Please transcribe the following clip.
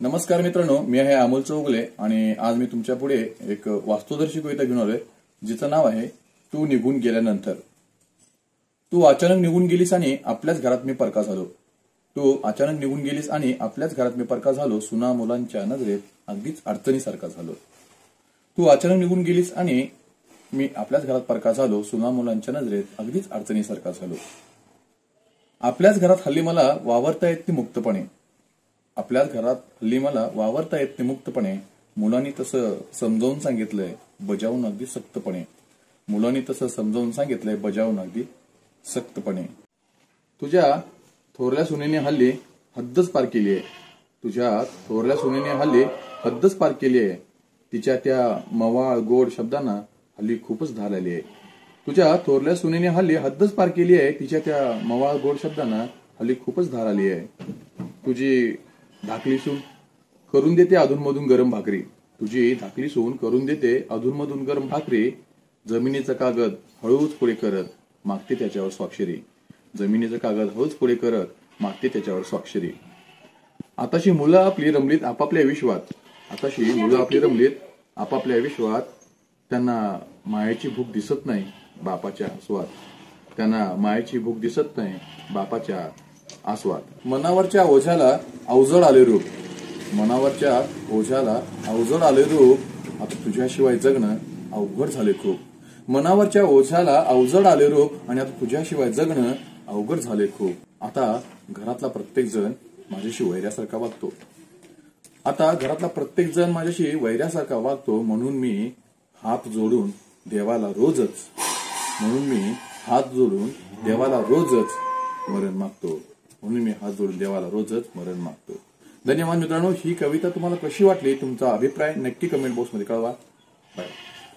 नमस्कार मित्रांनो, मी आहे अमोल चौगले आणि आज मी तुमच्या पुढे एक वास्तुदर्शी कविता घेऊन आलोय जिचं नाव आहे तू निघून गेल्यानंतर. तू अचानक निघून गेलीस आणि आपल्याच घरात मी परका झालो. तू अचानक निघून गेलीस आणि आपल्याच घरात मी परका झालो. सुना मुलांच्या नजरेत अगदीच अडचणीसारखा झालो. तू अचानक निघून गेलीस आणि मी आपल्याच घरात परका झालो. सुना मुलांच्या नजरेत अगदीच अडचणीसारखा झालो. आपल्याच घरात हल्ली मला वावरता येत ती मुक्तपणे. आपल्याच घरात हल्ली मला वावरता येत नाही मुक्तपणे. मुलांनी तसं समजावून सांगितलंय बजावून अगदी सक्तपणे. मुलांनी तसं समजावून सांगितलंय बजावून अगदी सक्तपणे. तुझ्या थोरल्या सुनेने हल्ली हद्दच पार केली आहे. तुझ्या थोरल्या सुनेने हल्ली हद्दच पार केली आहे. तिच्या त्या मवाळ गोड शब्दांना हल्ली खूपच धार आली आहे. तुझ्या थोरल्या सुनेने हल्ली हद्दच पार केली आहे. तिच्या त्या मवाळ गोड शब्दांना हल्ली खूपच धार आली आहे. तुझी धाकली सून करून देते अधूनमधून गरम भाकरी. तुझी धाकली सून करून देते अधूनमधून गरम भाकरी. जमिनीचं कागद हळूच पुढे करत मागते त्याच्यावर स्वाक्षरी. जमिनीचं कागद हळूच पुढे करत मागते त्याच्यावर स्वाक्षरी. आताशी मुलं आपली रमलीत आपापल्या विश्वात. आताशी मुलं आपली रमलीत आपापल्या विश्वात. त्यांना मायेची भूक दिसत नाही बापाच्या आस्वाद. त्यांना मायेची भूक दिसत नाही बापाच्या आस्वाद. मनावरच्या ओझ्याला अवजड आले रूप. मनावरच्या ओझ्याला अवजड आले रूप. आता तुझ्याशिवाय जगणं अवघड झाले खूप. मनावरच्या ओझ्याला अवजड आले रूप आणि आता तुझ्याशिवाय जगणं अवघड झाले खूप. आता घरातला प्रत्येक जण माझ्याशी वैऱ्यासारखा वागतो. आता घरातला प्रत्येक जण माझ्याशी वैऱ्यासारखा वागतो. म्हणून मी हात जोडून देवाला रोजच मरण मागतो. म्हणून मी हात जोडून देवाला रोजच मरण मागतो. धन्यवाद मित्रांनो. ही कविता तुम्हाला कशी वाटली तुमचा अभिप्राय नक्की कमेंट बॉक्समध्ये कळवा.